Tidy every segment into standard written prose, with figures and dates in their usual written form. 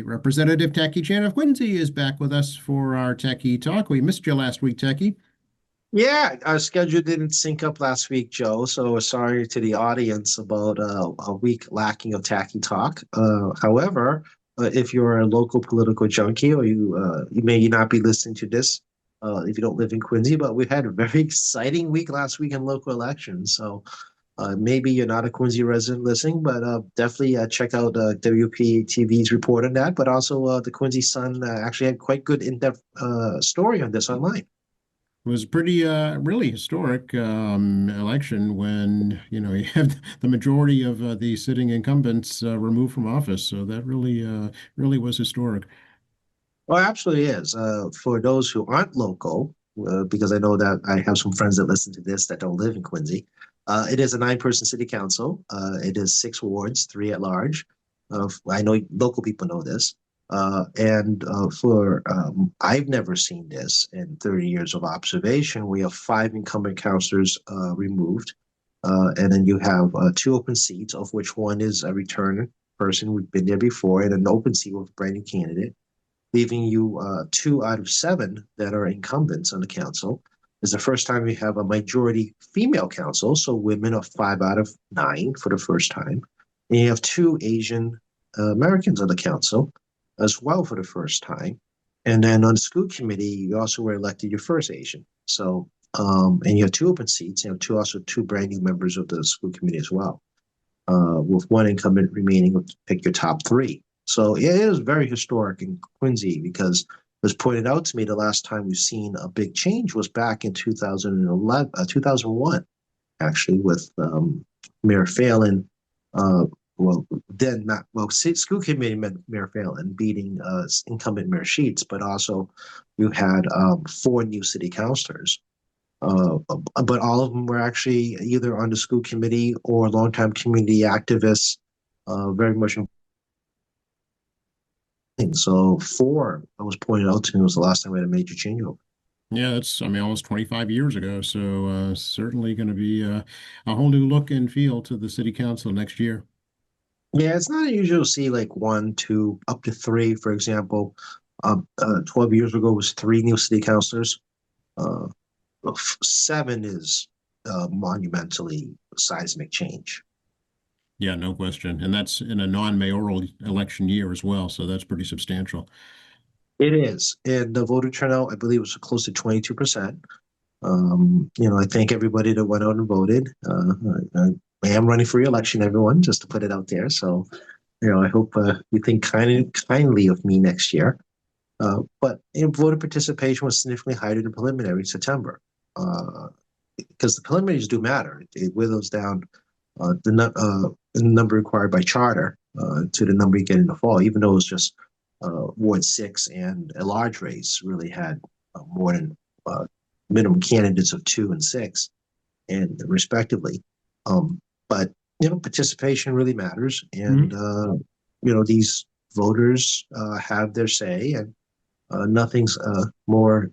Representative Techie Chan of Quincy is back with us for our Techie Talk. We missed you last week, Techie. Yeah, our schedule didn't sync up last week, Joe. So sorry to the audience about a week lacking of tacky talk. However, if you're a local political junkie or you may not be listening to this if you don't live in Quincy, but we had a very exciting week last week in local elections. So maybe you're not a Quincy resident listening, but definitely check out WPTV's report on that. But also the Quincy Sun actually had quite good in-depth story on this online. It was a pretty, really historic election when, you have the majority of the sitting incumbents removed from office. So that really was historic. Well, absolutely is. For those who aren't local, because I know that I have some friends that listen to this that don't live in Quincy, it is a nine-person city council. It is six wards, three at large. I know local people know this. I've never seen this in 30 years of observation. We have five incumbent councilors removed, and then you have two open seats, of which one is a return person who'd been there before, and an open seat with a brand new candidate, leaving you two out of seven that are incumbents on the council. It's the first time we have a majority female council, so women are five out of nine for the first time. And you have two Asian Americans on the council as well for the first time. And then on the school committee, you also were elected your first Asian. So, and you have two open seats. You have two brand new members of the school committee as well, with one incumbent remaining to pick your top three. So it is very historic in Quincy because it was pointed out to me the last time we've seen a big change was back in 2001, actually, with Mayor Phelan. School committee Mayor Phelan beating incumbent Mayor Sheets, but also you had four new city councilors. But all of them were actually either on the school committee or longtime community activists, very much. So four, I was pointed out to me, was the last time we had a major changeover. Yeah, that's, almost 25 years ago. So certainly going to be a whole new look and feel to the city council next year. Yeah, it's not unusual to see like one, two, up to three, for example. 12 years ago was three new city councilors. Uh, Seven is monumentally seismic change. Yeah, no question. And that's in a non-mayoral election year as well. So that's pretty substantial. It is. And the voter turnout, I believe, was close to 22%. I thank everybody that went out and voted. I am running for re-election, everyone, just to put it out there. So, I hope you think kindly of me next year. But voter participation was significantly higher than preliminary in September, because the preliminaries do matter. It whittles down the number required by charter to the number you get in the fall, even though it was just Ward 6 and a large race really had more than minimum candidates of 2 and 6, and respectively. But participation really matters, and these voters have their say, and nothing's more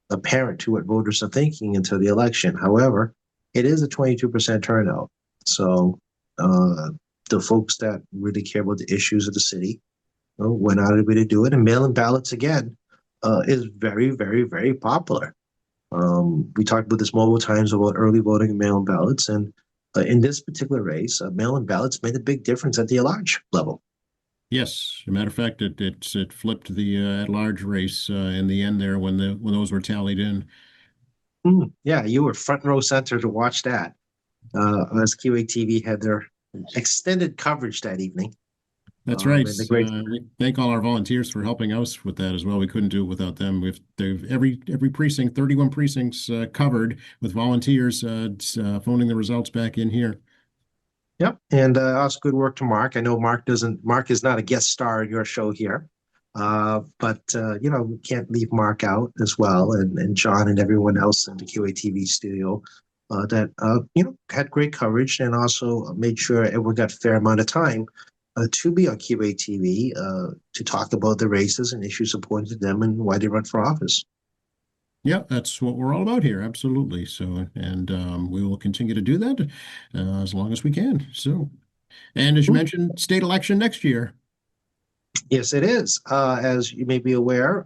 apparent to what voters are thinking until the election. However, it is a 22% turnout, so the folks that really care about the issues of the city went out of the way to do it. And mail-in ballots, again, is very, very, very popular. We talked about this multiple times about early voting and mail-in ballots. And in this particular race, mail-in ballots made a big difference at the at-large level. Yes, as a matter of fact, it flipped the at-large race in the end there when those were tallied in. Yeah, you were front row center to watch that as QATV had their extended coverage that evening. That's right. We thank all our volunteers for helping us with that as well. We couldn't do it without them. They've every precinct, 31 precincts covered with volunteers phoning the results back in here. Yep, and also good work to Mark. I know Mark is not a guest star in your show here, but we can't leave Mark out as well, and John and everyone else in the QATV studio that had great coverage and also made sure everyone got a fair amount of time to be on QATV to talk about the races and issues important to them and why they run for office. Yeah, that's what we're all about here. Absolutely. So, and we will continue to do that as long as we can. So, and as you mentioned, state election next year. Yes, it is. As you may be aware,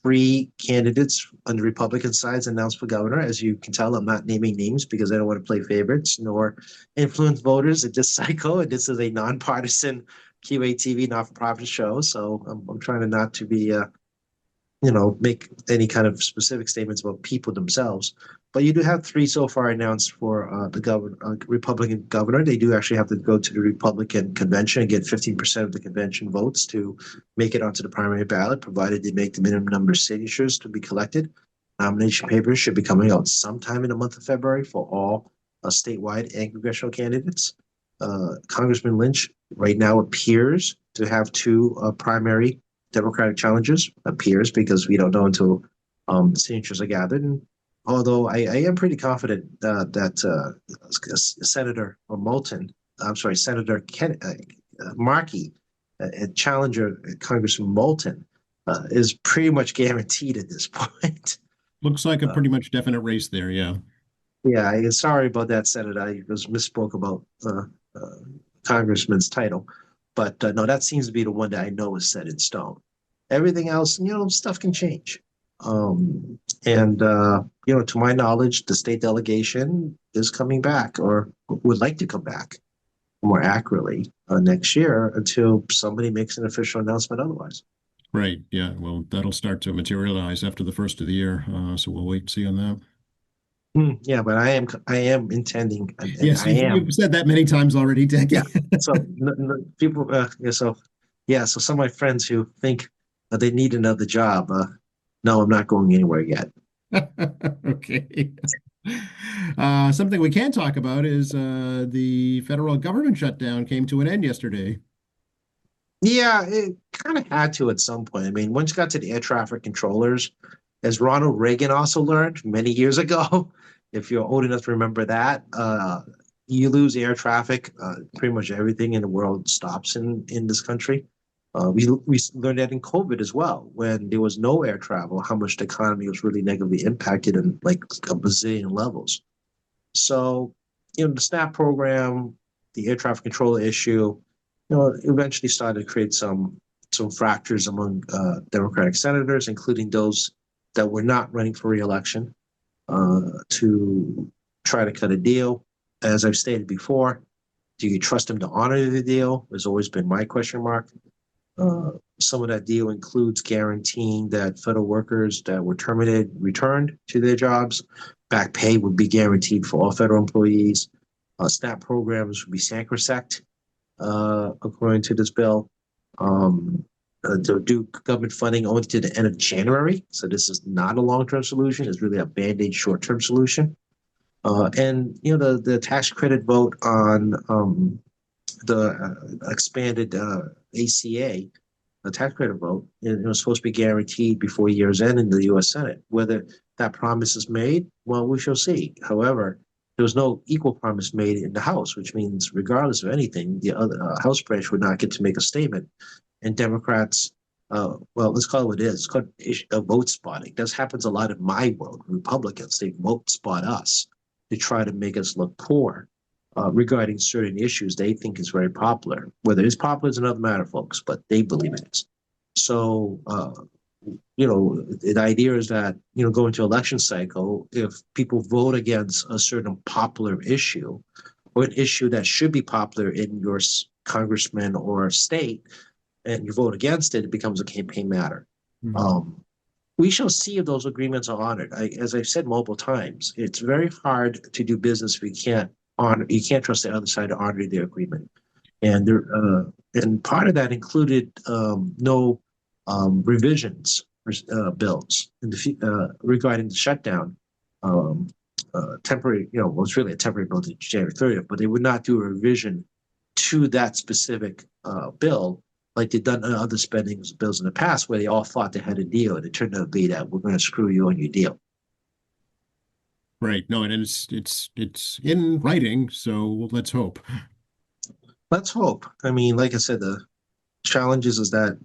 three candidates on the Republican side announced for governor. As you can tell, I'm not naming names because I don't want to play favorites nor influence voters in this cycle. And this is a nonpartisan QATV not-for-profit show, so I'm trying to not to be make any kind of specific statements about people themselves. But you do have three so far announced for the Republican governor. They do actually have to go to the Republican convention and get 15% of the convention votes to make it onto the primary ballot, provided they make the minimum number of signatures to be collected. Nomination papers should be coming out sometime in the month of February for all statewide and congressional candidates. Congressman Lynch right now appears to have two primary Democratic challengers, appears, because we don't know until signatures are gathered. And although I am pretty confident that Senator Markey, challenger Congressman Moulton, is pretty much guaranteed at this point. Looks like a pretty much definite race there, yeah. Yeah, sorry about that, Senator. I misspoke about Congressman's title. But no, that seems to be the one that I know is set in stone. Everything else, stuff can change. To my knowledge, the state delegation is coming back, or would like to come back more accurately next year, until somebody makes an official announcement otherwise. Right. Yeah. Well, that'll start to materialize after the first of the year. So we'll wait and see on that. Yeah, but I am intending. Yes, you've said that many times already, Dick. Yeah. So people, so some of my friends who think they need another job, no, I'm not going anywhere yet. Okay. Something we can talk about is the federal government shutdown came to an end yesterday. Yeah, it kind of had to at some point. I mean, once you got to the air traffic controllers, as Ronald Reagan also learned many years ago, if you're old enough to remember that, you lose air traffic, pretty much everything in the world stops in this country. We learned that in COVID as well, when there was no air travel, how much the economy was really negatively impacted in like a bazillion levels. So, the SNAP program, the air traffic control issue, eventually started to create some fractures among Democratic senators, including those that were not running for re-election, to try to cut a deal. As I've stated before, do you trust them to honor the deal? Has always been my question mark. Some of that deal includes guaranteeing that federal workers that were terminated returned to their jobs. Back pay would be guaranteed for all federal employees. SNAP programs would be sacrosanct, according to this bill. They'll do government funding only to the end of January. So this is not a long-term solution. It's really a Band-Aid short-term solution. The tax credit vote on the expanded ACA, the tax credit vote, it was supposed to be guaranteed before year's end in the U.S. Senate. Whether that promise is made, well, we shall see. However, there was no equal promise made in the House, which means regardless of anything, the other House branch would not get to make a statement. And Democrats, well, let's call it what it is. It's called vote spotting. This happens a lot in my world. Republicans, they vote spot us to try to make us look poor regarding certain issues they think is very popular. Whether it's popular is another matter, folks, but they believe it is. So, the idea is that, going to election cycle, if people vote against a certain popular issue or an issue that should be popular in your congressman or state, and you vote against it, it becomes a campaign matter. Mm-hmm. We shall see if those agreements are honored. As I've said multiple times, it's very hard to do business if you can't trust the other side to honor their agreement. And and part of that included no revisions for bills regarding the shutdown. Temporary, it was really a temporary bill to January 30th, but they would not do a revision to that specific bill like they've done other spending bills in the past, where they all thought they had a deal, and it turned out to be that we're going to screw you on your deal. Right. No, and it's in writing, so let's hope. Let's hope. I mean, like I said, the challenge is that,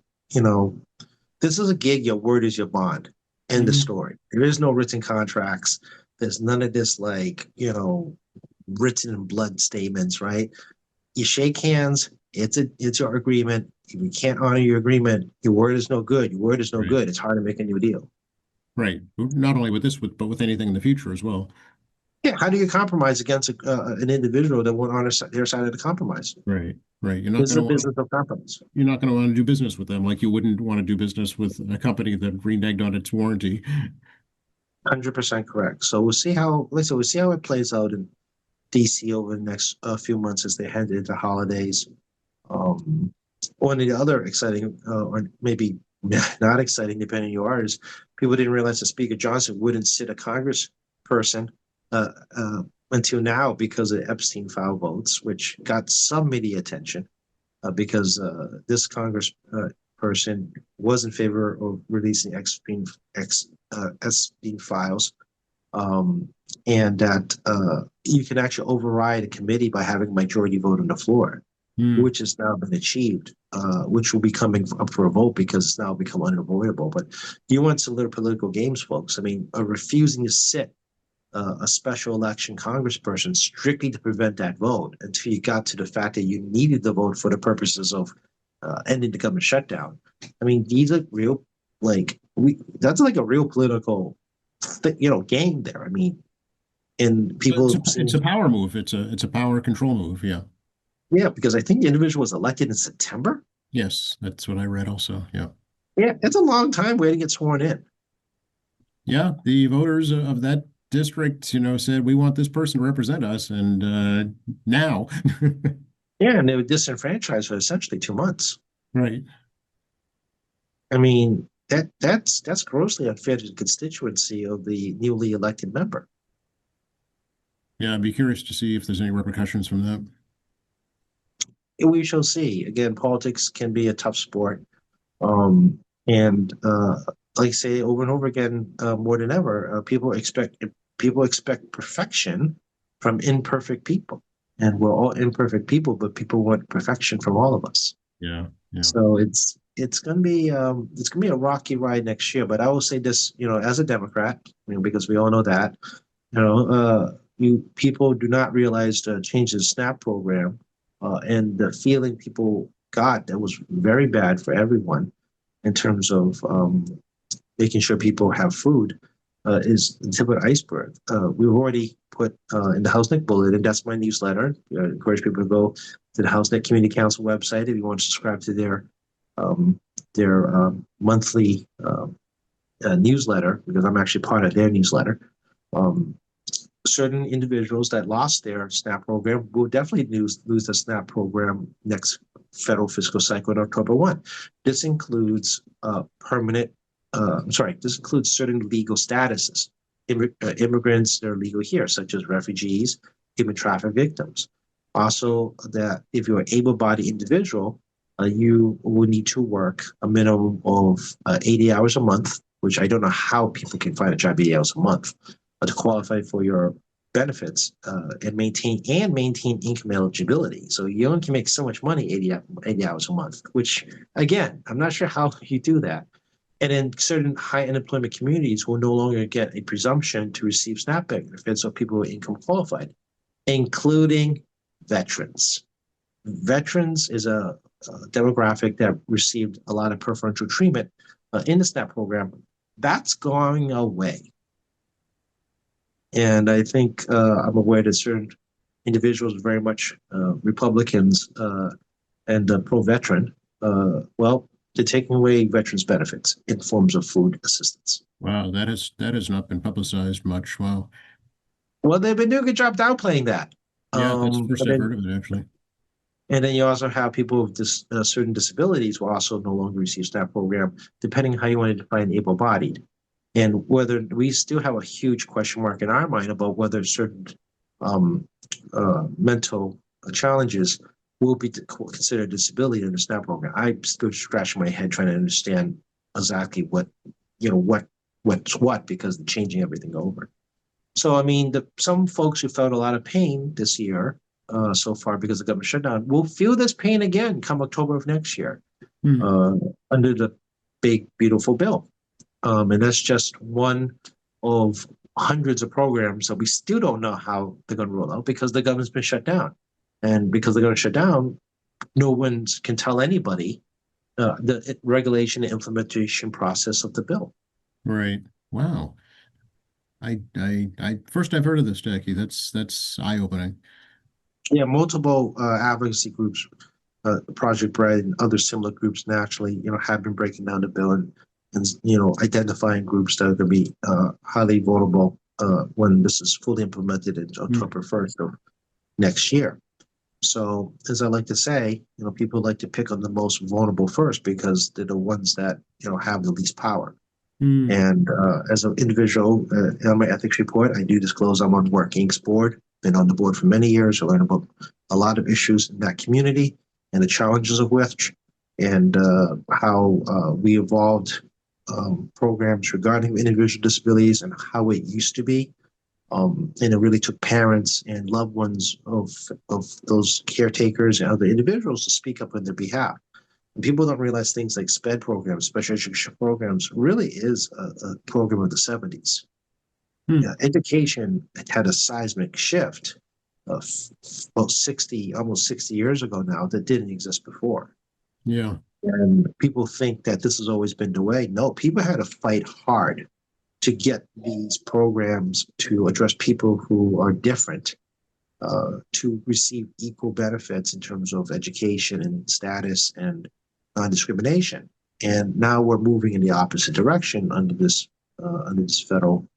this is a gig, your word is your bond. End of story. There is no written contracts. There's none of this written in blood statements, right? You shake hands, it's your agreement, if you can't honor your agreement, your word is no good. Your word is no Right. good. It's hard to make a new deal. Right. Not only with this, but with anything in the future as well. Yeah, how do you compromise against an individual that won't honor their side of the compromise? Right. Right. This is a business of compromise. You're not going to want to do business with them like you wouldn't want to do business with a company that reneged on its warranty. 100% correct. So we'll see how, like I said, we'll see how it plays out in DC over the next few months as they head into holidays. One of the other exciting, or maybe not exciting, depending on who you are, is people didn't realize that Speaker Johnson wouldn't sit a congressperson until now because of Epstein file votes, which got some media attention because this congressperson was in favor of releasing Epstein files. And that you can actually override a committee by having a majority vote on the floor, which has now been achieved, which will be coming up for a vote because it's now become unavoidable. But you want some little political games, folks. I mean, refusing to sit a special election congressperson strictly to prevent that vote until you got to the fact that you needed the vote for the purposes of ending the government shutdown. I mean, these are real, that's like a real political game there. I mean, and people it's a power move. It's a power control move. Yeah. Yeah, because I think the individual was elected in September. Yes, that's what I read also. Yeah. Yeah, it's a long time waiting to get sworn in. Yeah, the voters of that district, said we want this person to represent us, and now. Yeah, and they were disenfranchised for essentially 2 months. Right. I mean, that's grossly unfair to the constituency of the newly elected member. Yeah, I'd be curious to see if there's any repercussions from that. We shall see. Again, politics can be a tough sport. And like I say over and over again, more than ever, people expect perfection from imperfect people. And we're all imperfect people, but people want perfection from all of us. Yeah. Yeah. So it's gonna be a rocky ride next year. But I will say this, as a Democrat, because we all know that, people do not realize the change in the SNAP program and the feeling people got that was very bad for everyone in terms of making sure people have food is the tip of the iceberg. We've already put in the HouseNet Bulletin, that's my newsletter. I encourage people to go to the HouseNet Community Council website if you want to subscribe to their monthly newsletter, because I'm actually part of their newsletter. Certain individuals that lost their SNAP program will definitely lose the SNAP program next federal fiscal cycle on October 1. This includes this includes certain legal statuses, immigrants that are legal here, such as refugees, human traffic victims. Also, that if you're an able-bodied individual, you will need to work a minimum of 80 hours a month, which I don't know how people can find a job 80 hours a month to qualify for your benefits and maintain income eligibility. So you only can make so much money 80 hours a month, which again, I'm not sure how you do that. And in certain high unemployment communities will no longer get a presumption to receive SNAP benefits of people who are income qualified, including veterans. Veterans is a demographic that received a lot of preferential treatment in the SNAP program. That's going away. And I think I'm aware that certain individuals are very much Republicans and pro-veteran. They're taking away veterans' benefits in forms of food assistance. Wow, that has not been publicized much. Wow. Well, they've been doing a good job downplaying that. Yeah, that's the first I've heard of it, actually. And then you also have people with certain disabilities will also no longer receive SNAP program, depending on how you want to define able-bodied. And whether we still have a huge question mark in our mind about whether certain mental challenges will be considered disability in the SNAP program. I'm still scratching my head trying to understand exactly what's what, because they're changing everything over. So, I mean, some folks who felt a lot of pain this year so far because of the government shutdown will feel this pain again come October of next year under the big, beautiful bill. And that's just one of hundreds of programs that we still don't know how they're going to roll out because the government's been shut down. And because they're going to shut down, no one can tell anybody the regulation and implementation process of the bill. Right. Wow. First I've heard of this, Jackie. That's eye-opening. Yeah, multiple advocacy groups, Project Bread and other similar groups nationally, have been breaking down the bill and identifying groups that are going to be highly vulnerable when this is fully implemented in October 1st of next year. So, as I like to say, people like to pick on the most vulnerable first because they're the ones that have the least power. And as an individual, on my ethics report, I do disclose I'm on Work Inc.'s board. Been on the board for many years. I learned about a lot of issues in that community and the challenges of which, and how we evolved programs regarding individual disabilities and how it used to be. And it really took parents and loved ones of those caretakers and other individuals to speak up on their behalf. And people don't realize things like SPED programs, special education programs, really is a program of the 70s. Yeah, education had a seismic shift of about almost 60 years ago now that didn't exist before. Yeah. And people think that this has always been the way. No, people had to fight hard to get these programs to address people who are different, to receive equal benefits in terms of education and status and non-discrimination. And now we're moving in the opposite direction under this federal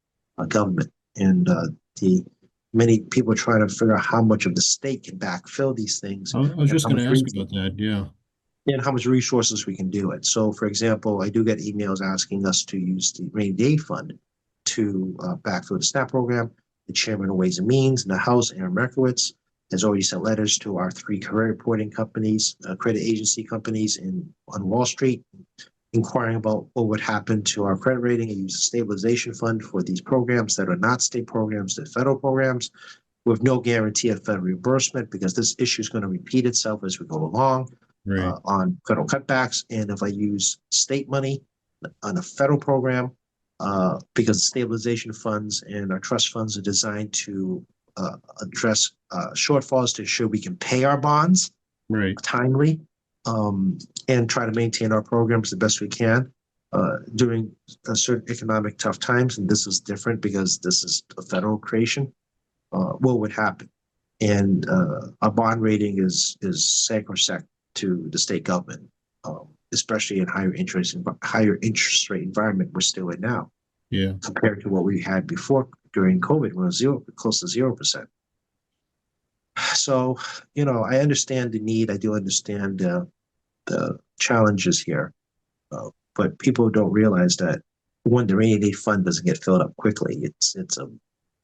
government. And the many people are trying to figure out how much of the state can backfill these things. I was just going to ask about that. Yeah. And how much resources we can do it. So, for example, I do get emails asking us to use the rainy day fund to backfill the SNAP program. The chairman of Ways and Means in the House, Aaron Merkowitz, has already sent letters to our 3 credit reporting companies, credit agency companies on Wall Street, inquiring about what would happen to our credit rating and use the stabilization fund for these programs that are not state programs, they're federal programs, with no guarantee of federal reimbursement, because this issue is going to repeat itself as we go along. Right. On federal cutbacks. And if I use state money on a federal program, because stabilization funds and our trust funds are designed to address shortfalls to ensure we can pay our bonds timely, and try to maintain our programs the best we can during certain economic tough times. And this is different because this is a federal creation. What would happen? And our bond rating is sacrosanct to the state government, especially in higher interest rate environment we're still in now. Yeah. Compared to what we had before during COVID, when it was close to 0%. So, I understand the need. I do understand the challenges here, but people don't realize that when the rainy day fund doesn't get filled up quickly, it's a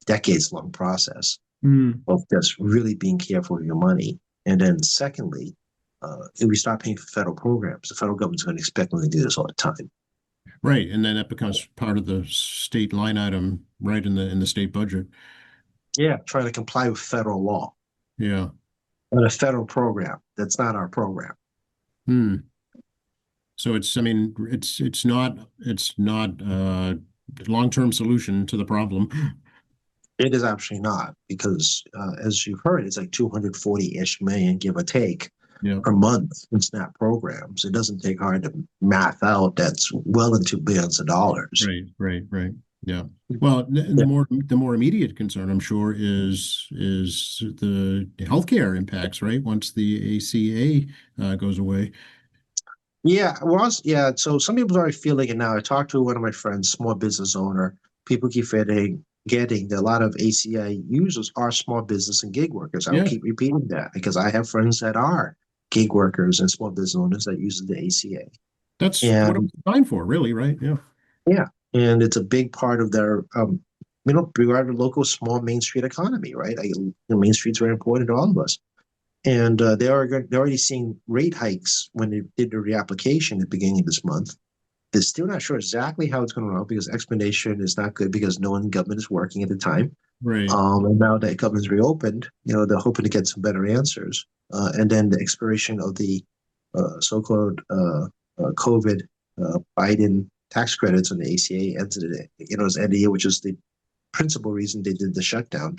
decades-long process of just really being careful with your money. And then secondly, if we start paying for federal programs, the federal government's going to expect them to do this all the time. Right, and then that becomes part of the state line item, right, in the state budget. Yeah, trying to comply with federal law. Yeah. On a federal program that's not our program. So it's not a long-term solution to the problem. It is actually not, because as you've heard, it's like 240-ish million, give or take, per month in SNAP programs. It doesn't take hard to math out. That's well into billions of dollars. Right. Yeah. Well, the more immediate concern, I'm sure, is the healthcare impacts, right? Once the ACA goes away. Yeah, so some people are already feeling it now. I talked to one of my friends, small business owner. People keep getting that a lot of ACA users are small business and gig workers. I'll keep repeating that because I have friends that are gig workers and small business owners that use the ACA. That's what I'm designed for, really, right? Yeah. Yeah, and it's a big part of their, regard to local small Main Street economy, right? Main Street's very important to all of us. And they're already seeing rate hikes when they did the reapplication at the beginning of this month. They're still not sure exactly how it's going to roll because explanation is not good because no one in government is working at the time. Right. And now that government's reopened, they're hoping to get some better answers. And then the expiration of the so-called COVID Biden tax credits on the ACA ends today. As end of year, which is the principal reason they did the shutdown.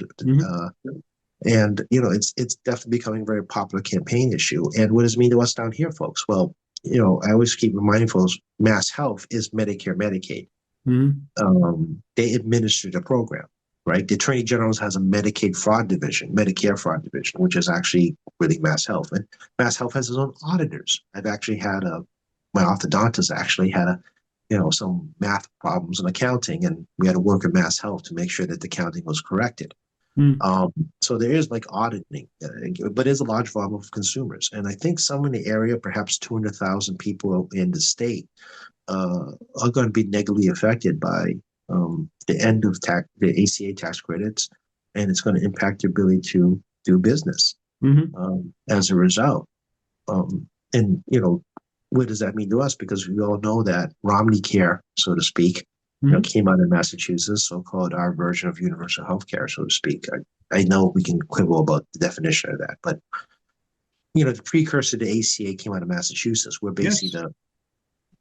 And it's definitely becoming a very popular campaign issue. And what does it mean to us down here, folks? Well, I always keep reminding folks, Mass Health is Medicare, Medicaid. They administer the program, right? The Attorney General has a Medicaid fraud division, Medicare fraud division, which is actually really Mass Health. And Mass Health has its own auditors. I've actually had my orthodontist actually had some math problems in accounting, and we had to work with Mass Health to make sure that the accounting was corrected. So there is like auditing, but there's a large volume of consumers. And I think somewhere in the area, perhaps 200,000 people in the state are going to be negatively affected by the end of the ACA tax credits, and it's going to impact your ability to do business as a result. And what does that mean to us? Because we all know that Romney Care, so to speak, came out of Massachusetts, so-called our version of universal health care, so to speak. I know we can quibble about the definition of that, but the precursor to ACA came out of Massachusetts, where basically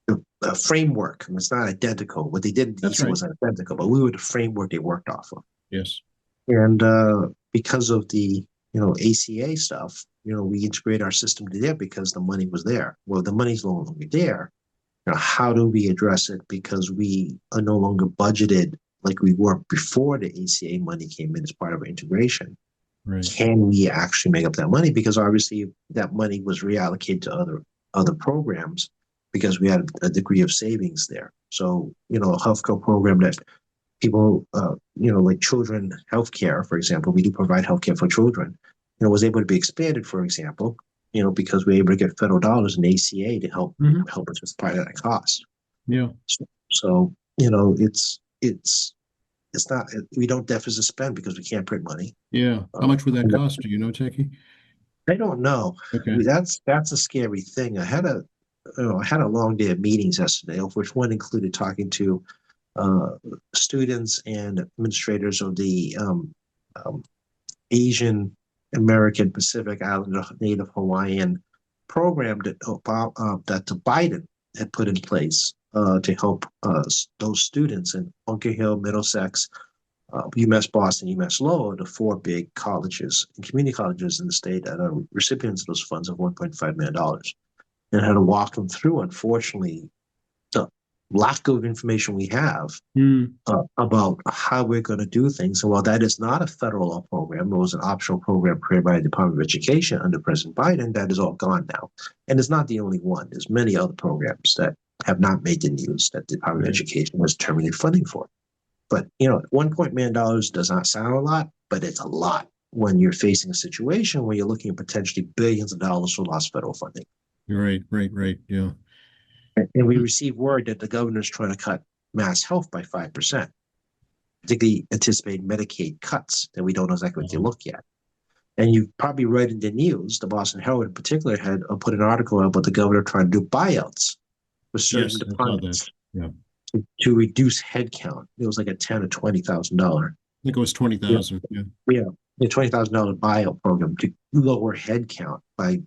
the framework, and it's not identical. What they did in DC wasn't identical, but we were the framework they worked off of. Yes. And because of the ACA stuff, we integrate our system to there because the money was there. Well, the money's no longer there. How do we address it? Because we are no longer budgeted like we were before the ACA money came in as part of our integration. Right. Can we actually make up that money? Because obviously that money was reallocated to other programs because we had a degree of savings there. So, a healthcare program that people, like children healthcare, for example, we do provide healthcare for children, was able to be expanded, for example, because we're able to get federal dollars in ACA to help us with part of that cost. Yeah. So it's not, we don't deficit spend because we can't print money. Yeah. How much would that cost? Do you know, Techie? I don't know. Okay. That's a scary thing. I had a long day of meetings yesterday, of which one included talking to students and administrators of the Asian American Pacific Islander Native Hawaiian program that Biden had put in place to help those students in Bunker Hill, Middlesex, UMass Boston, UMass Lowell, the four big colleges and community colleges in the state that are recipients of those funds of $1.5 million. And I had to walk them through, unfortunately, the lack of information we have about how we're going to do things. And while that is not a federal law program, it was an optional program created by the Department of Education under President Biden, that is all gone now. And it's not the only one. There's many other programs that have not made the news that the Department of Education was terminated funding for. But, $1 million does not sound a lot, but it's a lot when you're facing a situation where you're looking at potentially billions of dollars for lost federal funding. Right. Yeah. And we received word that the governor's trying to cut Mass Health by 5%, particularly anticipate Medicaid cuts that we don't know exactly what they look at. And you probably read in the news, the Boston Herald in particular had put an article about the governor trying to do buyouts for certain departments to reduce headcount. It was like a $10,000 or $20,000. I think it was 20,000. Yeah, the $20,000 buyout program to lower headcount by,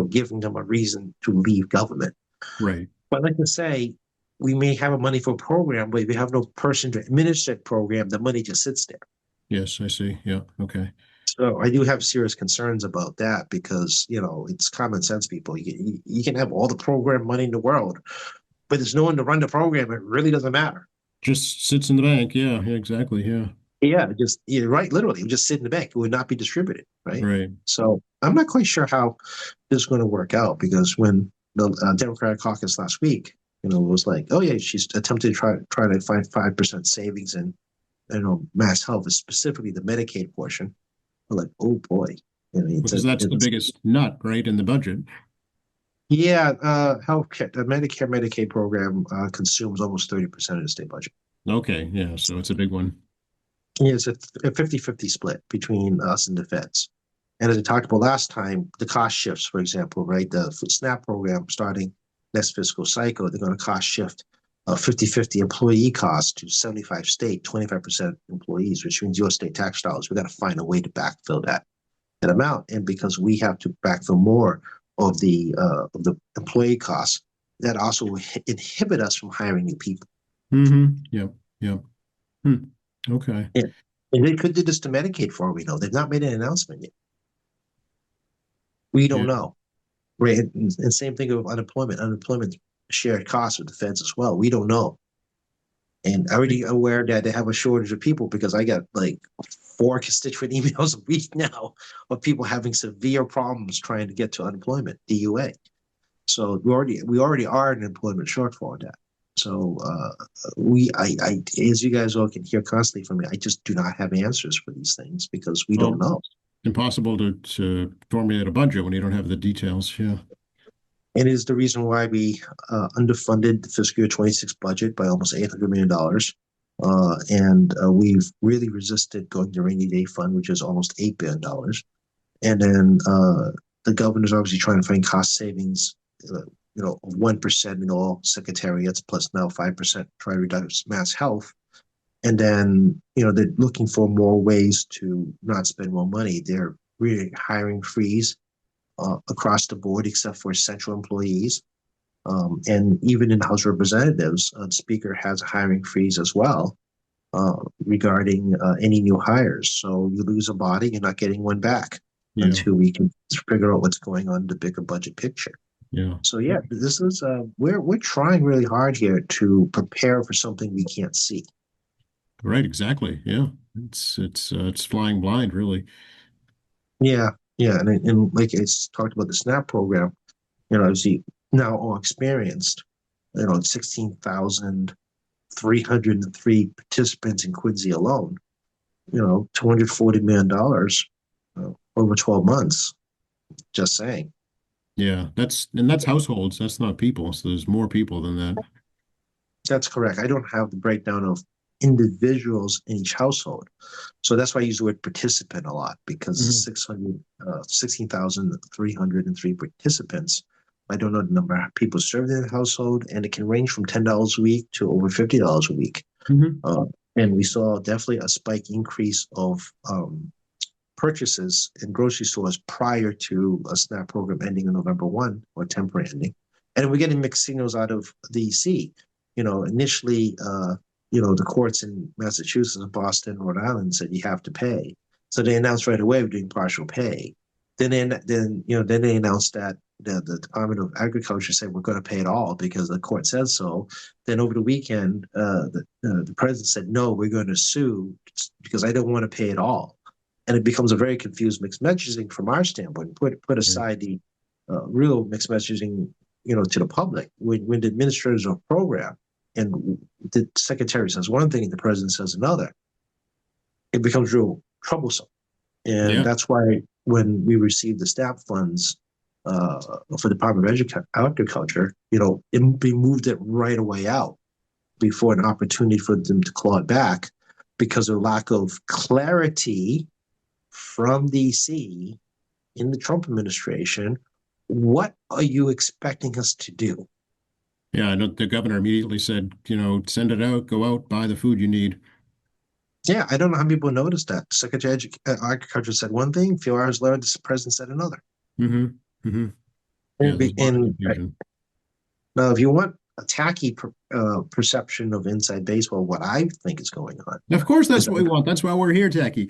giving them a reason to leave government. Right. But I'd like to say, we may have a money for a program, but if we have no person to administer that program, the money just sits there. Yes, I see. Yeah. Okay. So I do have serious concerns about that because, it's common sense, people. You can have all the program money in the world, but there's no one to run the program. It really doesn't matter. Just sits in the bank. Yeah, exactly. Yeah. Yeah, right. Literally, it would just sit in the bank. It would not be distributed. Right. Right. So I'm not quite sure how this is going to work out because when the Democratic caucus last week, was like, oh yeah, she's attempted to try to find 5% savings in, Mass Health, specifically the Medicaid portion. I'm like, oh boy, because that's the biggest nut, right, in the budget. Yeah, healthcare, the Medicare Medicaid program consumes almost 30% of the state budget. Okay, yeah, so it's a big one. Yeah, it's a 50-50 split between us and the feds. And as I talked about last time, the cost shifts, for example, right? The SNAP program starting next fiscal cycle, they're going to cost shift 50-50 employee costs to 75 state, 25% employees, which means your state tax dollars. We got to find a way to backfill that amount. And because we have to backfill more of the employee costs, that also will inhibit us from hiring new people. Yep. Okay. And they could do this to Medicaid for all we know. They've not made an announcement yet. We don't know. right? And same thing with unemployment. Unemployment shared costs with the feds as well. We don't know. And I'm already aware that they have a shortage of people because I got like 4 constituent emails a week now of people having severe problems trying to get to unemployment, DUA. So we already are in an employment shortfall with that. So as you guys all can hear constantly from me, I just do not have answers for these things because we don't know. Impossible to formulate a budget when you don't have the details. Yeah. And it is the reason why we underfunded the fiscal year 26 budget by almost $800 million. And we've really resisted going to rainy day fund, which is almost $8 billion. And then the governor's obviously trying to find cost savings, of 1% in all secretariats, plus now 5% try to reduce mass health. And then, they're looking for more ways to not spend more money. They're really hiring freeze across the board, except for essential employees. And even in the House of Representatives, the Speaker has a hiring freeze as well regarding any new hires. So you lose a body, you're not getting one back until we can figure out what's going on in the bigger budget picture. Yeah. So this is we're trying really hard here to prepare for something we can't see. Right. Exactly. Yeah. It's flying blind, really. Yeah. Yeah. And like it's talked about the SNAP program, obviously now all experienced, 16,303 participants in Quincy alone, $240 million over 12 months. Just saying. Yeah, that's households. That's not people. So there's more people than that. That's correct. I don't have the breakdown of individuals in each household. So that's why I use the word participant a lot because 16,303 participants. I don't know the number of people served in the household, and it can range from $10 a week to over $50 a week. And we saw definitely a spike increase of purchases in grocery stores prior to a SNAP program ending on November 1 or temporary ending. And we're getting mixed signals out of DC. Initially, the courts in Massachusetts and Boston, Rhode Island said you have to pay. So they announced right away we're doing partial pay. Then they announced that the Department of Agriculture said we're going to pay it all because the court says so. Then over the weekend, the president said, no, we're going to sue because I don't want to pay it all. And it becomes a very confused mixed messaging from our standpoint. Put aside the real mixed messaging, to the public. When the administrators of a program and the secretary says one thing and the president says another, it becomes real troublesome. And that's why when we received the SNAP funds for the Department of Agriculture, we moved it right away out before an opportunity for them to claw it back because of lack of clarity from DC in the Trump administration. What are you expecting us to do? Yeah, I know the governor immediately said, send it out, go out, buy the food you need. Yeah, I don't know how people noticed that. Secretary of Agriculture said one thing, a few hours later, the president said another. Yeah, now, if you want a tacky perception of inside baseball, what I think is going on. Of course, that's what we want. That's why we're here, Tacky.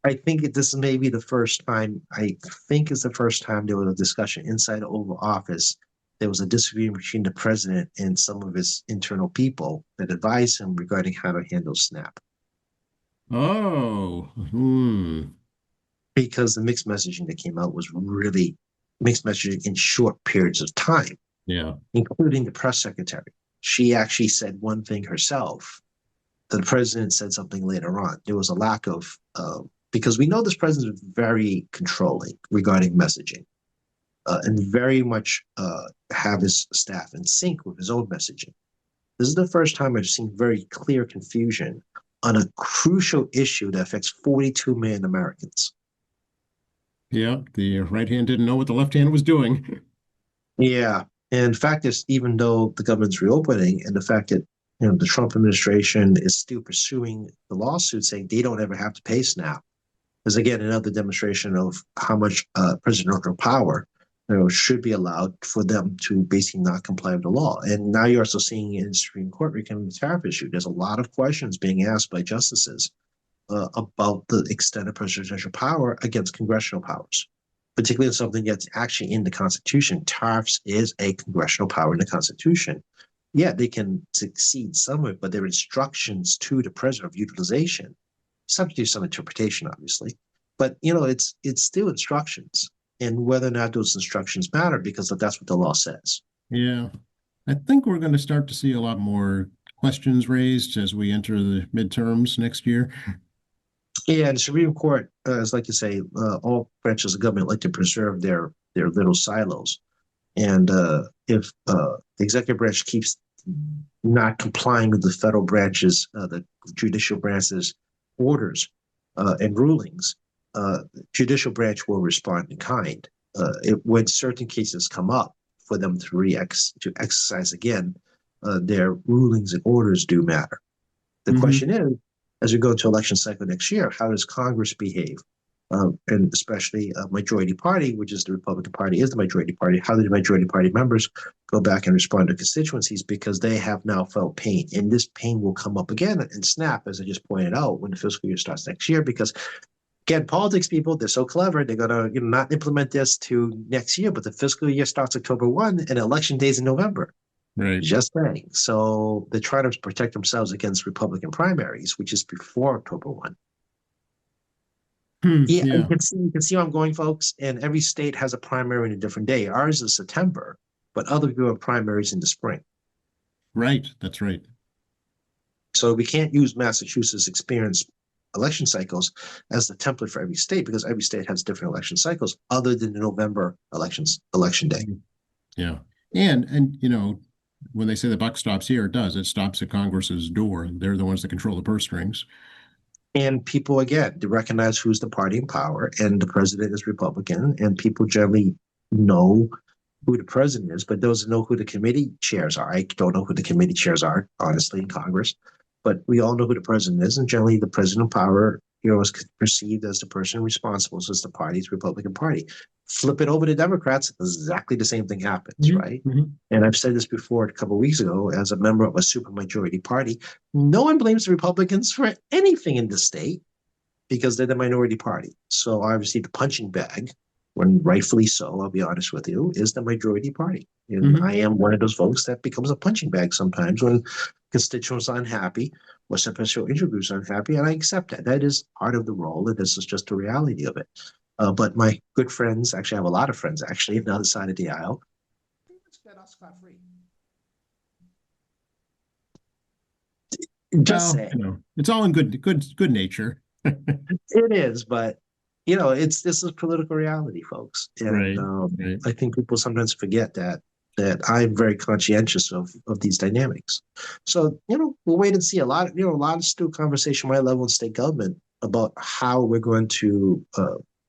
I think this may be the first time. I think it's the first time there was a discussion inside the Oval Office. There was a disagreement between the president and some of his internal people that advised him regarding how to handle SNAP. Oh, because the mixed messaging that came out was really mixed messaging in short periods of time. Yeah, including the press secretary. She actually said one thing herself. The president said something later on. There was a lack of because we know this president is very controlling regarding messaging and very much have his staff in sync with his own messaging. This is the first time I've seen very clear confusion on a crucial issue that affects 42 million Americans. Yeah, the right hand didn't know what the left hand was doing. Yeah. And in fact, even though the government's reopening and the fact that the Trump administration is still pursuing the lawsuit saying they don't ever have to pay SNAP, is again another demonstration of how much presidential power should be allowed for them to basically not comply with the law. And now you're also seeing in the Supreme Court regarding the tariff issue. There's a lot of questions being asked by justices about the extent of presidential power against congressional powers. particularly something that's actually in the Constitution. Tariffs is a congressional power in the Constitution. Yeah, they can succeed some of it, but they're instructions to the president of utilization, subject to some interpretation, obviously. But it's still instructions, and whether or not those instructions matter, because that's what the law says. Yeah. I think we're going to start to see a lot more questions raised as we enter the midterms next year. Yeah, and the Supreme Court, is like you say, all branches of government like to preserve their little silos. And if the executive branch keeps not complying with the federal branches, the judicial branch's orders and rulings, judicial branch will respond in kind. When certain cases come up for them to exercise again, their rulings and orders do matter. The question is, as we go into election cycle next year, how does Congress behave? And especially a majority party, which is the Republican Party, is the majority party. How do the majority party members go back and respond to constituencies? Because they have now felt pain, and this pain will come up again and snap, as I just pointed out, when the fiscal year starts next year. Because again, politics people, they're so clever, they're gonna not implement this to next year, but the fiscal year starts October 1 and election days in November. Right. Just saying. So they're trying to protect themselves against Republican primaries, which is before October 1. Yeah, you can see where I'm going, folks. And every state has a primary in a different day. Ours is September, but other people have primaries in the spring. Right, that's right. So we can't use Massachusetts' experience election cycles as the template for every state, because every state has different election cycles other than the November election day. Yeah. And when they say the buck stops here, it does. It stops at Congress's door. They're the ones that control the purse strings. And people, again, to recognize who's the party in power, and the president is Republican, and people generally know who the president is, but those who know who the committee chairs are. I don't know who the committee chairs are, honestly, in Congress, but we all know who the president is, and generally the president in power, is perceived as the person responsible, so it's the party's Republican Party. Flip it over to Democrats, exactly the same thing happens, right? And I've said this before a couple of weeks ago, as a member of a supermajority party, no one blames the Republicans for anything in the state because they're the minority party. So obviously the punching bag, when rightfully so, I'll be honest with you, is the majority party. And I am one of those folks that becomes a punching bag sometimes when constituents are unhappy or special interest groups are unhappy, and I accept that. That is part of the role, and this is just the reality of it. But my good friends, actually, I have a lot of friends, actually, on the other side of the aisle, pretty much get off scot-free. Just saying. It's all in good nature. It is, but this is political reality, folks. And right. I think people sometimes forget that I'm very conscientious of these dynamics. So, we'll wait and see. A lot of still conversation at my level in state government about how we're going to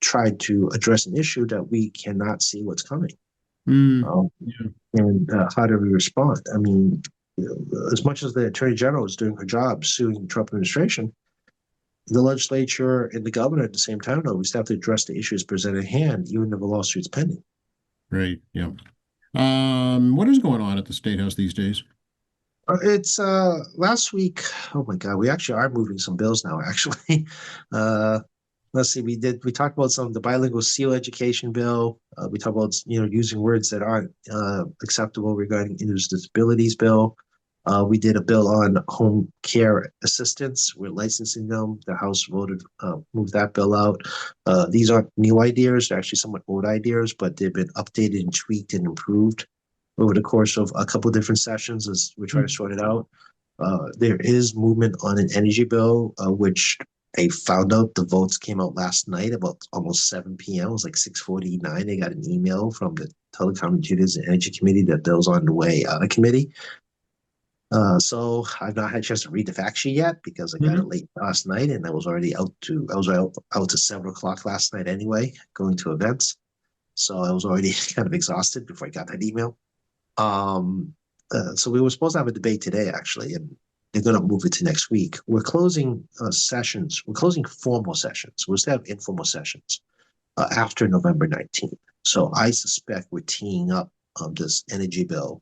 try to address an issue that we cannot see what's coming. And how do we respond? I mean, as much as the Attorney General is doing her job suing the Trump administration, the legislature and the governor at the same time, though, we still have to address the issues presented at hand, even if a lawsuit's pending. Right. Yeah. What is going on at the State House these days? It's last week. Oh my God, we actually are moving some bills now. Actually, let's see. We talked about some of the bilingual SEAL education bill. We talked about using words that aren't acceptable regarding disabilities bill. We did a bill on home care assistants. We're licensing them. The House voted move that bill out. These aren't new ideas. They're actually somewhat old ideas, but they've been updated and tweaked and improved over the course of a couple of different sessions as we try to sort it out. There is movement on an energy bill, which I found out the votes came out last night about almost 7 p.m. It was like 6:49. They got an email from the Telecom and Energy Committee that bill's on the way out of committee. So I've not had a chance to read the fact sheet yet because I got it late last night, and I was already out to 7:00 last night anyway, going to events. So I was already kind of exhausted before I got that email. So we were supposed to have a debate today, actually, and they're going to move it to next week. We're closing sessions. We're closing formal sessions. We'll still have informal sessions after November 19th. So I suspect we're teeing up this energy bill,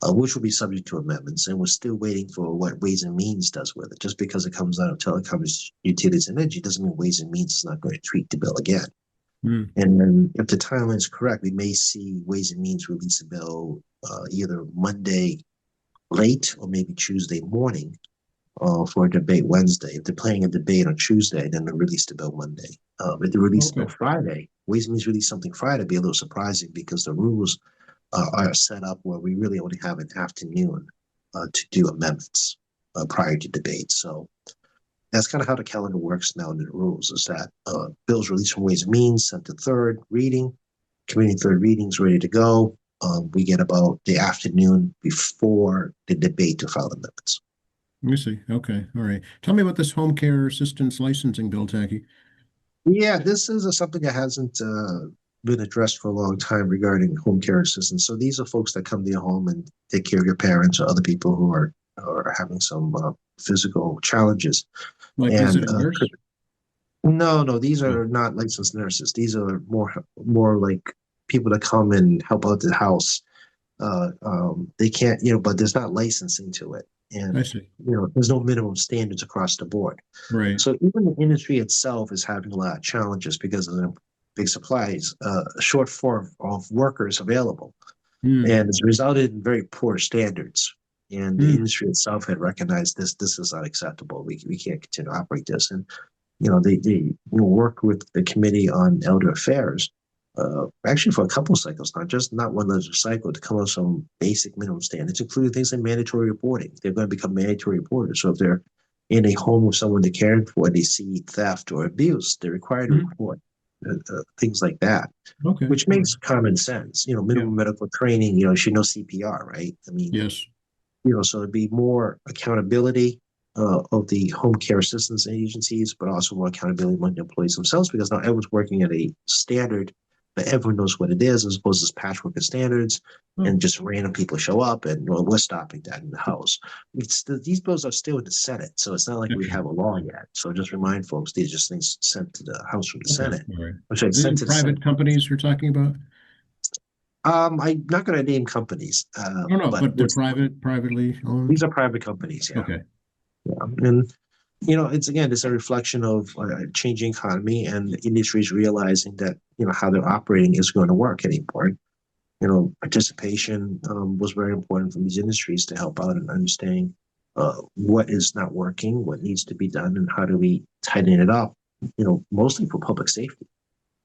which will be subject to amendments, and we're still waiting for what Ways and Means does with it. Just because it comes out of Telecom, Utilities, and Energy doesn't mean Ways and Means is not going to tweak the bill again. And then if the timeline is correct, we may see Ways and Means release a bill either Monday late or maybe Tuesday morning for a debate Wednesday. If they're planning a debate on Tuesday, then they release the bill Monday. If they release the bill Friday, Ways and Means release something Friday, it'd be a little surprising because the rules are set up where we really only have an afternoon to do amendments prior to debate. So that's kind of how the calendar works now in the rules, is that bills released from Ways and Means, sent to third reading, committee third readings ready to go. We get about the afternoon before the debate to file amendments. Let me see. Okay. All right. Tell me about this home care assistance licensing bill, Tacky. Yeah, this is something that hasn't been addressed for a long time regarding home care assistance. So these are folks that come to your home and take care of your parents or other people who are having some physical challenges. Like visiting nurse? No, these are not licensed nurses. These are more like people that come and help out the house. They can't, but there's not licensing to it. And, I see. There's no minimum standards across the board. Right. So even the industry itself is having a lot of challenges because of the big supplies, short form of workers available. And it's resulted in very poor standards. And the industry itself had recognized this is unacceptable. We can't continue to operate this. And, they work with the Committee on Elder Affairs, actually for a couple of cycles, not one legislative cycle, to come up with some basic minimum standards, including things like mandatory reporting. They're going to become mandatory reporters. So if they're in a home with someone they're caring for, they see theft or abuse, they're required to report things like that, which makes common sense. Minimum medical training, you should know CPR, right? I mean, yes. So it'd be more accountability of the home care assistance agencies, but also more accountability among the employees themselves, because now everyone's working at a standard that everyone knows what it is, as opposed to this patchwork of standards and just random people show up and we're stopping that in the House. These bills are still in the Senate, so it's not like we have a law yet. So just remind folks, these are just things sent to the House from the Senate. Right. Sent to private companies you're talking about? I'm not going to name companies. No, but they're privately owned? These are private companies, yeah. Okay. Yeah. And, it's a reflection of a changing economy and industries realizing that, how they're operating is going to work anymore. Participation was very important from these industries to help out in understanding what is not working, what needs to be done, and how do we tighten it up, mostly for public safety.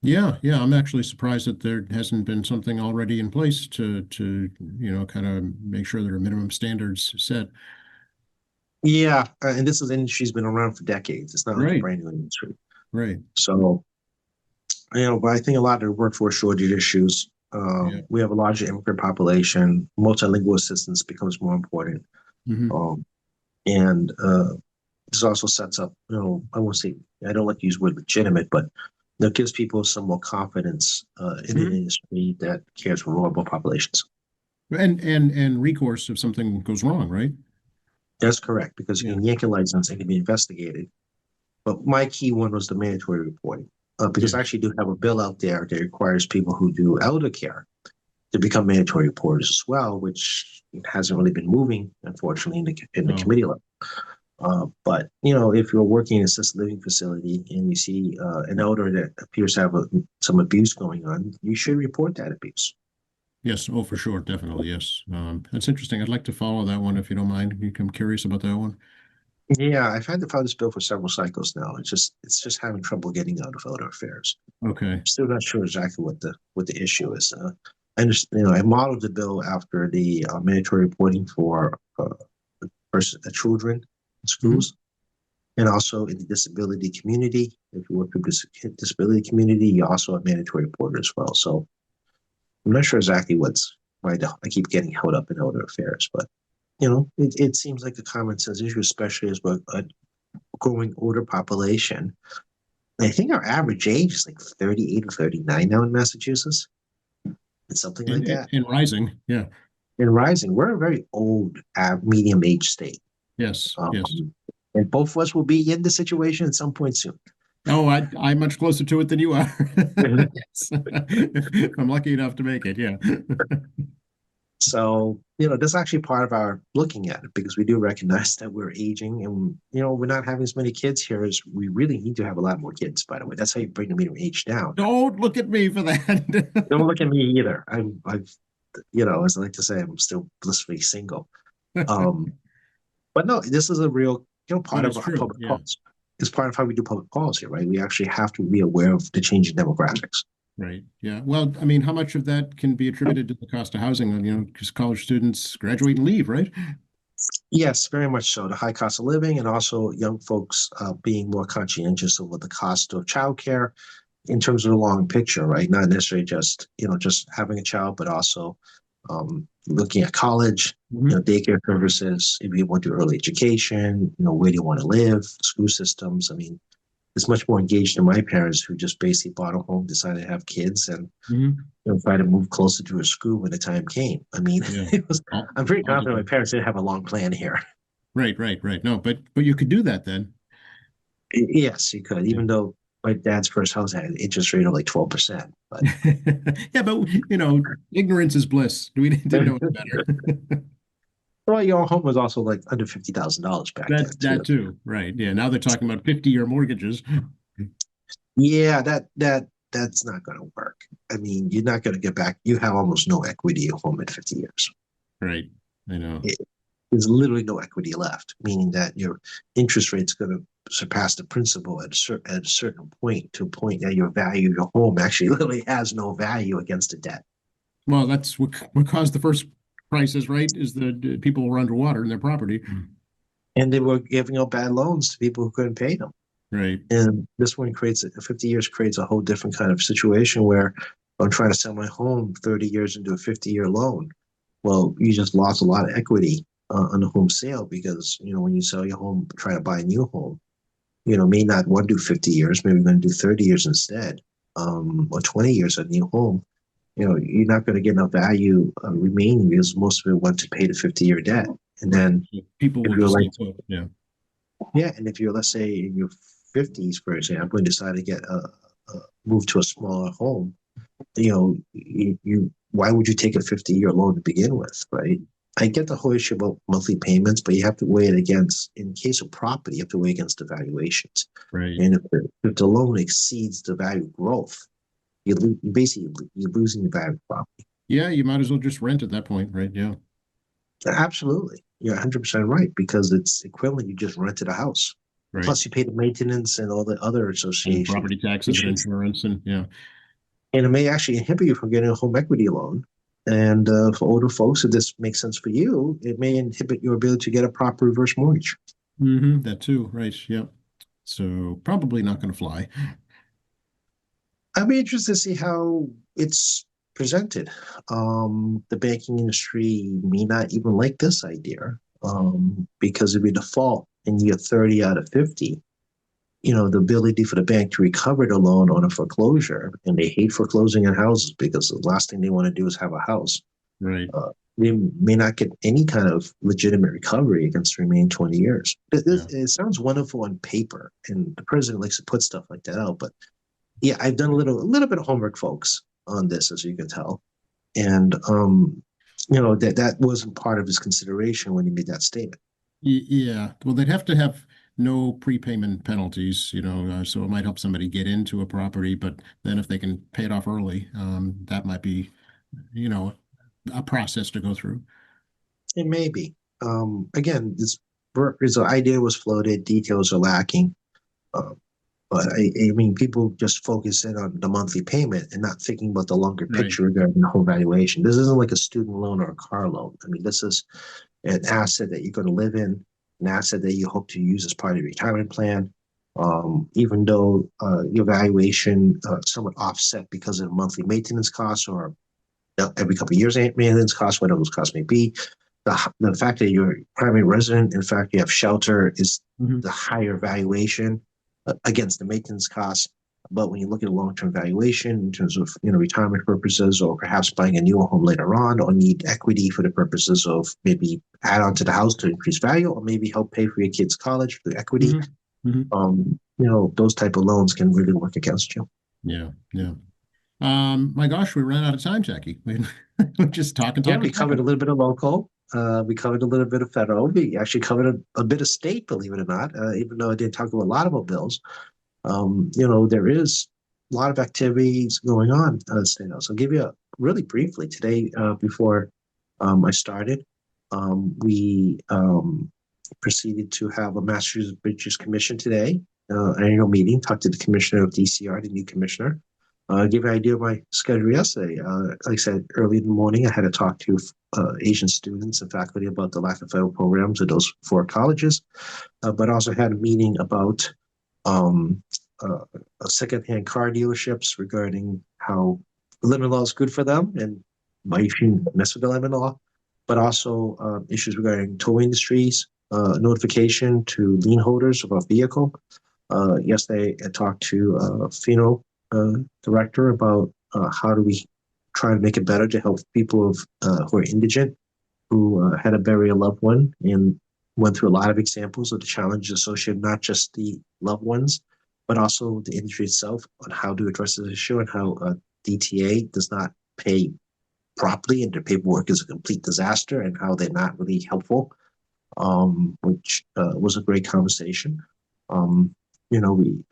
Yeah, I'm actually surprised that there hasn't been something already in place to kind of make sure there are minimum standards set. Yeah, and this industry's been around for decades. It's not like a brand new industry. Right. So, but I think a lot of the workforce shortage issues. We have a larger immigrant population. Multilingual assistance becomes more important. And this also sets up, I won't say, I don't like to use the word legitimate, but it gives people some more confidence in an industry that cares for vulnerable populations. And recourse if something goes wrong, right? That's correct, because you can yank a license and can be investigated. But my key one was the mandatory reporting, because I actually do have a bill out there that requires people who do elder care to become mandatory reporters as well, which hasn't really been moving, unfortunately, in the committee level. But, if you're working in an assisted living facility and you see an elder that appears to have some abuse going on, you should report that abuse. Yes. Oh, for sure. Definitely. Yes. That's interesting. I'd like to follow that one if you don't mind. I'm curious about that one. Yeah, I've had to file this bill for several cycles now. It's just having trouble getting out of elder affairs. Okay. I'm still not sure exactly what the issue is. I understand. I modeled the bill after the mandatory reporting for children in schools, and also in the disability community. If you work with the disability community, you also have mandatory reporter as well. So I'm not sure exactly why I keep getting held up in elder affairs, but it seems like a common sense issue, especially as we're a growing older population. I think our average age is like 38 or 39 now in Massachusetts. It's something like that. And rising, yeah. And rising. We're a very old, medium age state. Yes, yes. And both of us will be in the situation at some point soon. Oh, I'm much closer to it than you are. Yes. I'm lucky enough to make it, yeah. So, that's actually part of our looking at it because we do recognize that we're aging and, we're not having as many kids here as we really need to have a lot more kids, by the way. That's how you bring the median age down. Don't look at me for that. Don't look at me either. As I like to say, I'm still blissfully single. Um, but no, this is a real, part But of it's our true. public Yeah. policy. It's part of how we do public policy, right? We actually have to be aware of the changing demographics. Right. Yeah. Well, I mean, how much of that can be attributed to the cost of housing? Because college students graduate and leave, right? Yes, very much so. The high cost of living and also young folks being more conscientious of what the cost of childcare in terms of the long picture, right? Not necessarily just having a child, but also looking at college, Mhm. daycare services, if you want to do early education, where do you want to live, school systems. I mean, it's much more engaged than my parents who just basically bought a home, decided to have kids, and Mhm. try to move closer to a school when the time came. I mean, Yeah. it was. All, I'm pretty all the confident my time. parents didn't have a long plan here. Right. Right. Right. No, but you could do that then. Yes, you could, Yeah. even though my dad's first house had an interest rate of like 12%. But Yeah, but ignorance is bliss. We didn't know any better. well, your home was also like under $50,000 back then That too. too. Right. Yeah. Now they're talking about 50-year mortgages. Yeah, that's not going to work. I mean, you're not going to get back. You have almost no equity at home at 50 years. Right. I know. It, there's literally no equity left, meaning that your interest rate's going to surpass the principal at a certain point, to a point that your value of your home actually literally has no value against the debt. Well, that's what caused the first crisis, right? Is that people were underwater in their property. And they were giving out bad loans to people who couldn't pay them. Right. And this one 50 years creates a whole different kind of situation where I'm trying to sell my home 30 years into a 50-year loan. Well, you just lost a lot of equity on the home sale because, when you sell your home, try to buy a new home, may not want to do 50 years, maybe you're going to do 30 years instead, or 20 years on a new home. You're not going to get enough value remaining because most of it went to pay the 50-year debt. And Right. then So people if will you're just like, stay put. Yeah. yeah, and if you're, let's say, in your 50s, for example, and decide to get a move to a smaller home, why would you take a 50-year loan to begin with, right? I get the whole issue about monthly payments, but you have to weigh it against, in case of property, you have to weigh against the valuations. Right. And if the loan exceeds the value growth, basically you're losing the value of property. Yeah, you might as well just rent at that point, right? Yeah. Absolutely. You're 100% right because it's equivalent. You just rented a house. Right. Plus, you pay the maintenance and all the other And association property taxes and issues. insurance and yeah. And it may actually inhibit you from getting a home equity loan. And for older folks, if this makes sense for you, it may inhibit your ability to get a proper reverse mortgage. That too. Right. Yeah. So probably not going to fly. I'd be interested to see how it's presented. The banking industry may not even like this idea because if you default and you get 30 out of 50, the ability for the bank to recover the loan on a foreclosure, and they hate foreclosing on houses because the last thing they want to do is have a house. Right. They may not get any kind of legitimate recovery against the remaining 20 years. It sounds wonderful on paper, and the president likes to put stuff like that out. But yeah, I've done a little bit of homework, folks, on this, as you can tell, and that wasn't part of his consideration when he made that statement. Yeah. Well, they'd have to have no prepayment penalties, so it might help somebody get into a property, but then if they can pay it off early, that might be, you know, a process to go through. It may be. Again, this idea was floated, details are lacking. Um, but I mean, people just focus in on the monthly payment and not thinking about the longer Right. picture regarding the home valuation. This isn't like a student loan or a car loan. I mean, this is an asset that you're going to live in, an asset that you hope to use as part of your retirement plan. Even though your valuation somewhat offset because of monthly maintenance costs or every couple of years maintenance costs, whatever those costs may be, the fact that you're a primary resident, in fact, you have shelter is the higher valuation against the maintenance costs. But when you look at a long-term valuation in terms of retirement purposes, or perhaps buying a new home later on, or need equity for the purposes of maybe add on to the house to increase value, or maybe help pay for your kids' college through equity, those type of loans can really work against you. Yeah, yeah. My gosh, we ran out of time, Jackie. We're just talking, Yeah, talking, we covered a talking. little bit of local. We covered a little bit of federal. We actually covered a bit of state, believe it or not, even though I didn't talk a lot about bills. There is a lot of activities going on in the state house. I'll give you really briefly today, before I started, we proceeded to have a Massachusetts Bridges Commission today, annual meeting, talked to the commissioner of DCR, the new commissioner. Give you an idea of my schedule yesterday. Like I said, early in the morning, I had to talk to Asian students and faculty about the lack of federal programs at those four colleges, but also had a meeting about um, secondhand car dealerships regarding how lemon law is good for them and why you shouldn't mess with the lemon law, but also issues regarding tow industries, notification to lien holders of a vehicle. Yesterday, I talked to Fino director about how do we try to make it better to help people who are indigent, who had to bury a loved one, and went through a lot of examples of the challenges associated, not just the loved ones, but also the industry itself on how to address this issue and how DTA does not pay properly and their paperwork is a complete disaster and how they're not really helpful, which was a great conversation. We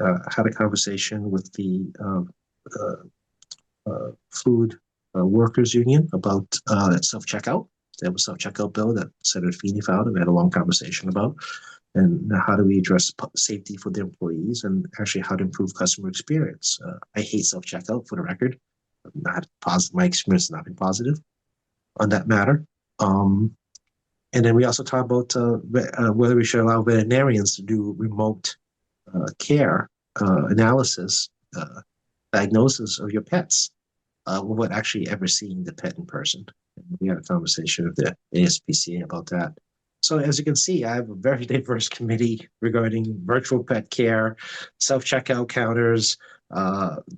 had a conversation with the food workers union about self-checkout. There was a self-checkout bill that Senator Feeney filed, and we had a long conversation about, and how do we address safety for the employees and actually how to improve customer experience. I hate self-checkout, for the record. Not positive. My experience has not been positive on that matter. And then we also talked about whether we should allow veterinarians to do remote care analysis, diagnosis of your pets, without actually ever seeing the pet in person. We had a conversation with the ASPCA about that. So as you can see, I have a very diverse committee regarding virtual pet care, self-checkout counters,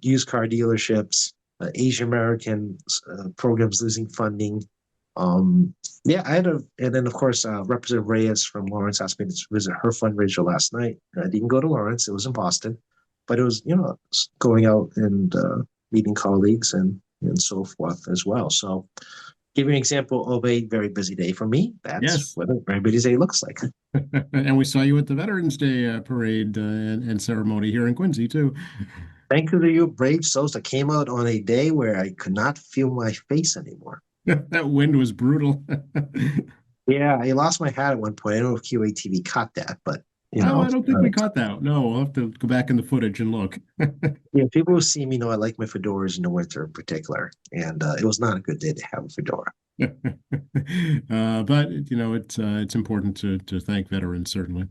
used car dealerships, Asian American programs losing funding. And then of course, Representative Reyes from Lawrence asked me to visit her fundraiser last night. I didn't go to Lawrence; it was in Boston, but it was going out and meeting colleagues and so forth as well. So, give you an example of a very busy day for me. That's Yes. what a very busy day looks like. And we saw you at the Veterans Day parade and ceremony here in Quincy too. Thank you to you, brave souls that came out on a day where I could not feel my face anymore. That wind was brutal. Yeah, I lost my hat at one point. I don't know if QATV caught that, but Oh, I don't think we caught that. No, we'll have to go back in the footage and look. people who see me know I like my fedoras in the winter in particular, and it was not a good day to have a fedora. But it's important to thank veterans, certainly.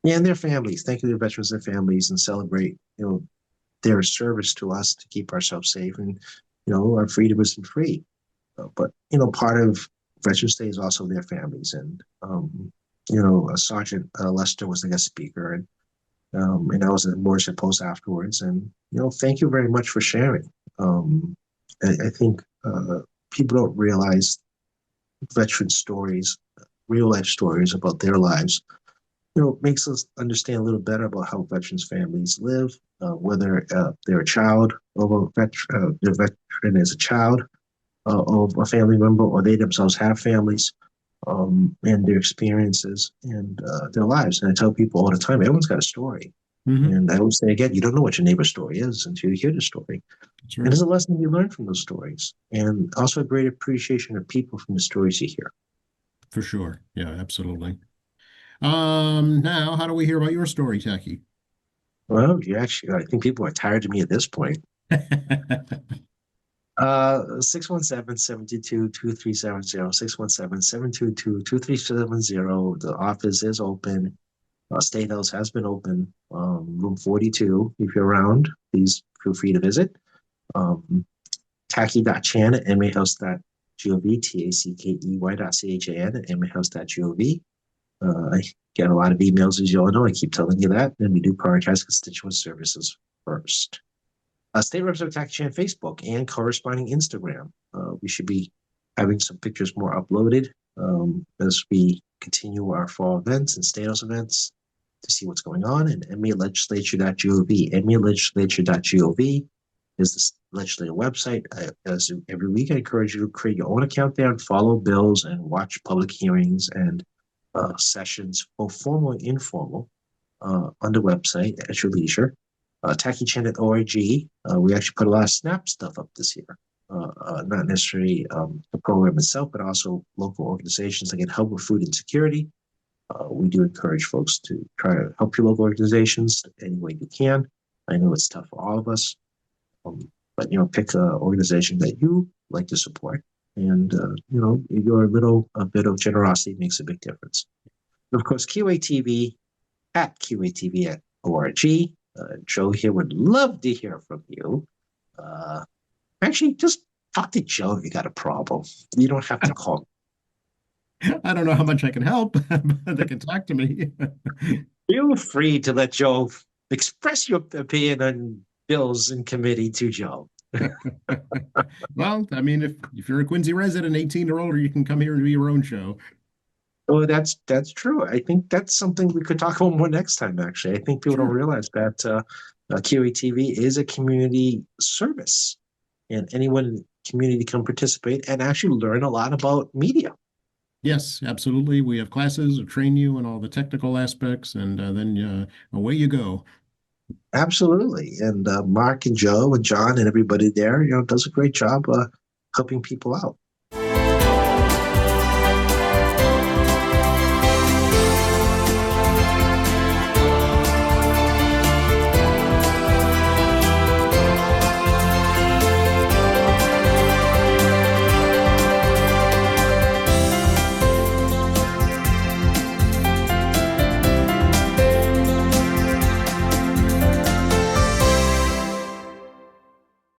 Yeah, and their families. Thank you to the veterans and their families, and celebrate their service to us to keep ourselves safe, and our freedom isn't free. But part of Veterans Day is also their families, and Sergeant Lester was the guest speaker, and I was at Morrison Post afterwards, and thank you very much for sharing. I think people don't realize veteran stories, real life stories about their lives. Makes us understand a little better about how veterans' families live, whether they're a child of a veteran, the veteran is a child of a family member, or they themselves have families, and their experiences and their lives. And I tell people all the time, everyone's got a story. Mm-hmm. And I always say again, you don't know what your neighbor's story is until you hear the story. That's And right. there's a lesson you learn from those stories, and also a great appreciation of people from the stories you hear. For sure. Yeah, absolutely. Now, how do we hear about your story, Tacky? Well, I think people are tired of me at this point. 617-722-2370, 617-722-2370. The office is open. State House has been open. Room 42, if you're around, please feel free to visit. Tacky.chan at mahouse.gov, tackey.chan at mahouse.gov. I get a lot of emails, as you all know. I keep telling you that, and we do prioritize constituent services first. State Representative Tacky Chan Facebook and corresponding Instagram. We should be having some pictures more uploaded as we continue our fall events and state house events to see what's going on. And MAlegislature.gov. MAlegislature.gov is legislative website. As every week, I encourage you to create your own account there and follow bills and watch public hearings and sessions, both formal and informal, on the website at your leisure. TakiChan.org. We actually put a lot of SNAP stuff up this year. Not necessarily the program itself, but also local organizations that can help with food insecurity. We do encourage folks to try to help your local organizations any way you can. I know it's tough for all of us, but pick an organization that you like to support, and your little bit of generosity makes a big difference. And of course, QATV at QATV.org. Joe here would love to hear from you. Actually, just talk to Joe if you got a problem. You don't have to call. I don't know how much I can help, but they can talk to me. Feel free to let Joe express your opinion on bills in committee to Joe. Well, I mean, if you're a Quincy resident, 18 or older, you can come here and do your own show. Oh, that's true. I think that's something we could talk about more next time, actually. I think people don't realize that QATV is a community service, and anyone in the community can participate and actually learn a lot about media. Yes, absolutely. We have classes to train you in all the technical aspects, and then away you go. Absolutely. And Mark and Joe and John and everybody there, does a great job helping people out.